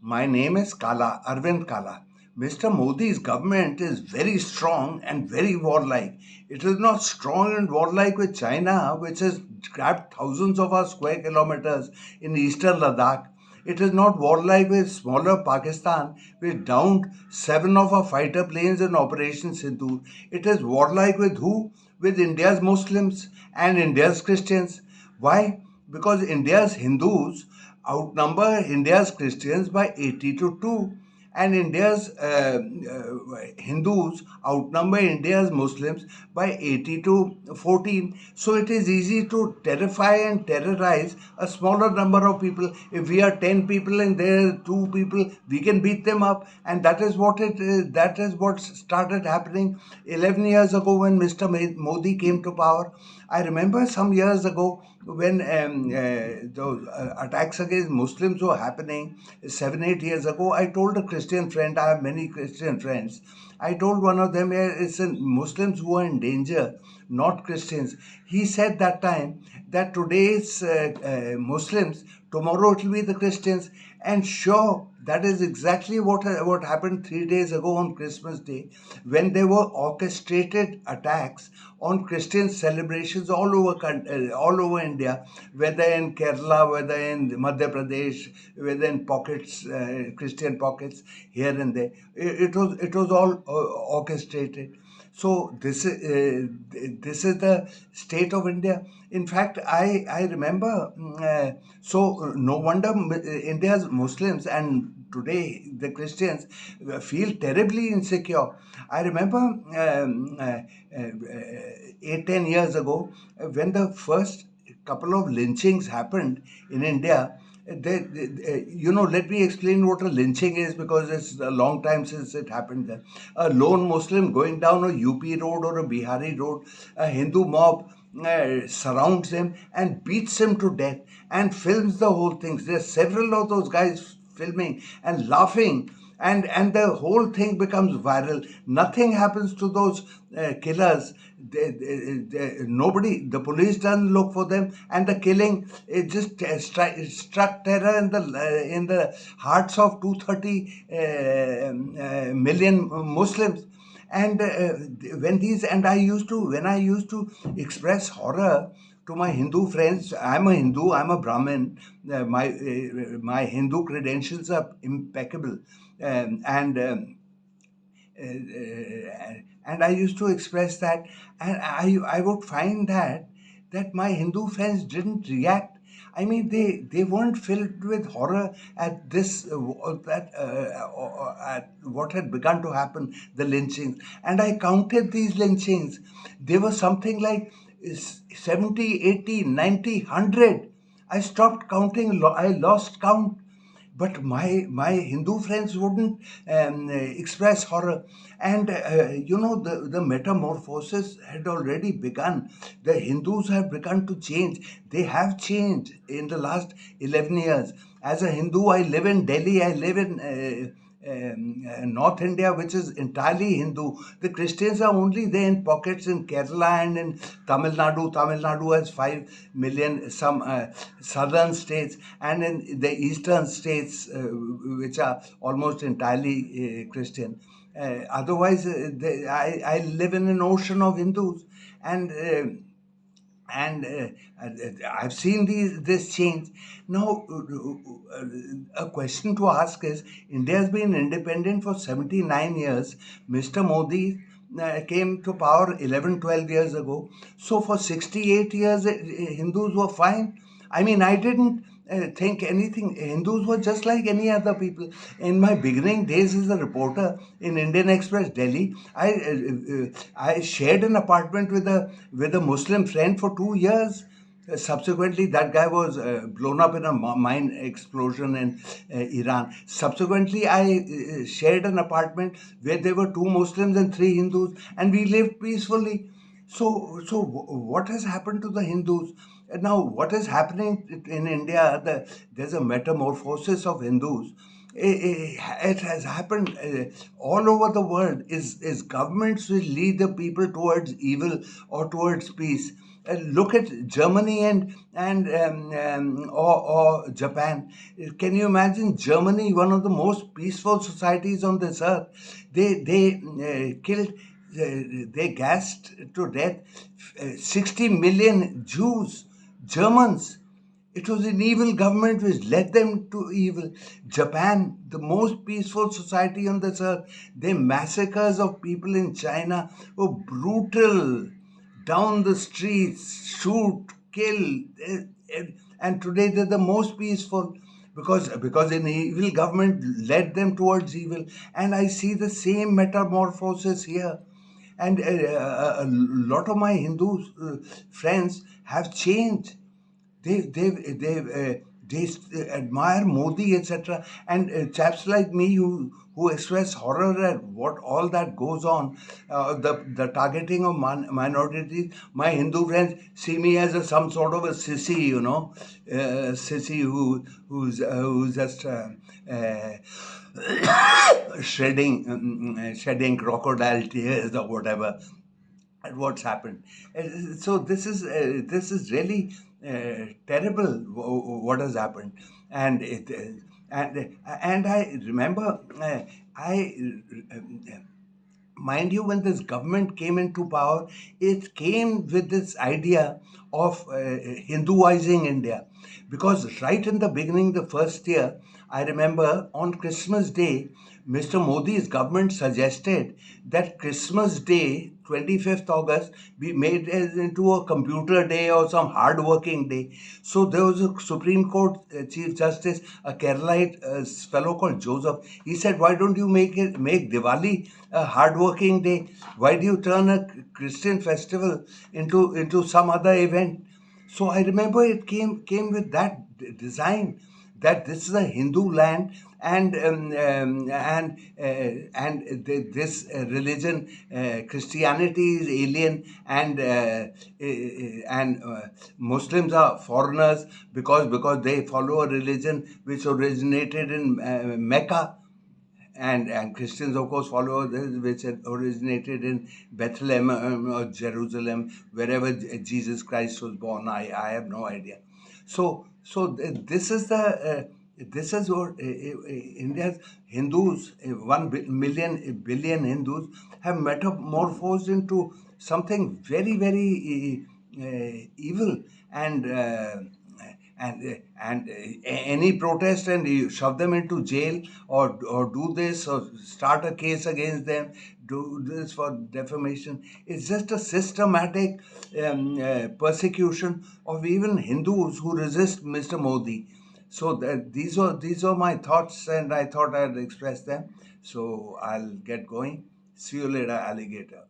My name is Kala, Arvind Kala. Mr. Modi's government is very strong and very warlike. It is not strong and warlike with China, which has grabbed thousands of our square kilometers in eastern Ladakh. It is not warlike with smaller Pakistan, which downed seven of our fighter planes in Operation Sindhu. It is warlike with who? With India's Muslims and India's Christians. Why? Because India's Hindus outnumber India's Christians by 80 to 2, and India's Hindus outnumber India's Muslims by 80 to 14. So it is easy to terrify and terrorize a smaller number of people. If we are 10 people and there are 2 people, we can beat them up, and that is what started happening 11 years ago when Mr. Modi came to power. I remember some years ago when those attacks against Muslims were happening 7, 8 years ago. I told a Christian friend, I have many Christian friends. I told one of them, it's Muslims who are in danger, not Christians. He said that time that today's Muslims, tomorrow it will be the Christians. And sure, that is exactly what happened 3 days ago on Christmas Day, when there were orchestrated attacks on Christian celebrations all over India, whether in Kerala, whether in Madhya Pradesh, whether in pockets, Christian pockets here and there. It was all orchestrated. So this is the state of India. In fact, I remember. No wonder India's Muslims and today the Christians feel terribly insecure. I remember 8, 10 years ago when the first couple of lynchings happened in India. Let me explain what a lynching is, because it's a long time since it happened there. A lone Muslim going down a UP road or a Bihari road, a Hindu mob surrounds him and beats him to death and films the whole thing. There's several of those guys filming and laughing, and the whole thing becomes viral. Nothing happens to those killers. Nobody, the police doesn't look for them, and the killing, it just struck terror in the hearts of 230 million Muslims. And when I used to express horror to my Hindu friends. I'm a Hindu, I'm a Brahmin. My Hindu credentials are impeccable. And I used to express that, and I would find that my Hindu friends didn't react. I mean, they weren't filled with horror at this at what had begun to happen, the lynchings. And I counted these lynchings. They were something like 70, 80, 90, 100. I stopped counting. I lost count. But my Hindu friends wouldn't express horror, and the metamorphosis had already begun. The Hindus have begun to change. They have changed in the last 11 years. As a Hindu, I live in Delhi. I live in North India, which is entirely Hindu. The Christians are only there in pockets in Kerala and in Tamil Nadu. Tamil Nadu has 5 million, some southern states, and in the eastern states, which are almost entirely Christian. I live in an ocean of Hindus, and I've seen this change. Now, a question to ask is: India has been independent for 79 years. Mr. Modi came to power 11, 12 years ago. So for 68 years, Hindus were fine. I mean, I didn't think anything. Hindus were just like any other people. In my beginning days as a reporter in Indian Express, Delhi, I shared an apartment with a Muslim friend for 2 years. Subsequently, that guy was blown up in a mine explosion in Iran. Subsequently, I shared an apartment where there were 2 Muslims and 3 Hindus, and we lived peacefully. What has happened to the Hindus? Now, what is happening in India? There's a metamorphosis of Hindus. It has happened all over the world. Is governments will lead the people towards evil or towards peace. Look at Germany or Japan. Can you imagine Germany, one of the most peaceful societies on this earth? They gassed to death 60 million Jews, Germans. It was an evil government which led them to evil. Japan, the most peaceful society on this earth, their massacres of people in China were brutal. Down the streets, shoot, kill, and today they're the most peaceful because an evil government led them towards evil. And I see the same metamorphosis here. And a lot of my Hindu friends have changed. They admire Modi, etc. And chaps like me who express horror at what all that goes on, the targeting of minorities. My Hindu friends see me as some sort of a sissy, sissy who's just shedding crocodile tears or whatever at what's happened. So this is really terrible what has happened, and and I remember I mind you, when this government came into power, it came with this idea of Hinduizing India. Because right in the beginning, the first year, I remember on Christmas Day, Mr. Modi's government suggested that Christmas Day, 25th August, be made as into a computer day or some hard working day. So there was a Supreme Court Chief Justice, a Keralite fellow called Joseph. He said, "Why don't you make Diwali a hard working day? Why do you turn a Christian festival into some other event?" So I remember it came with that design, that this is a Hindu land, and this religion, Christianity is alien, and Muslims are foreigners because they follow a religion which originated in Mecca, and Christians, of course, follow this, which had originated in Bethlehem or Jerusalem, wherever Jesus Christ was born. I have no idea. This is this is what India's Hindus, 1 billion Hindus, have metamorphosed into something very, very evil, and any protest, and you shove them into jail, or do this, or start a case against them, do this for defamation. It's just a systematic persecution of even Hindus who resist Mr. Modi. So these are my thoughts, and I thought I'd express them. So I'll get going. See you later, alligator.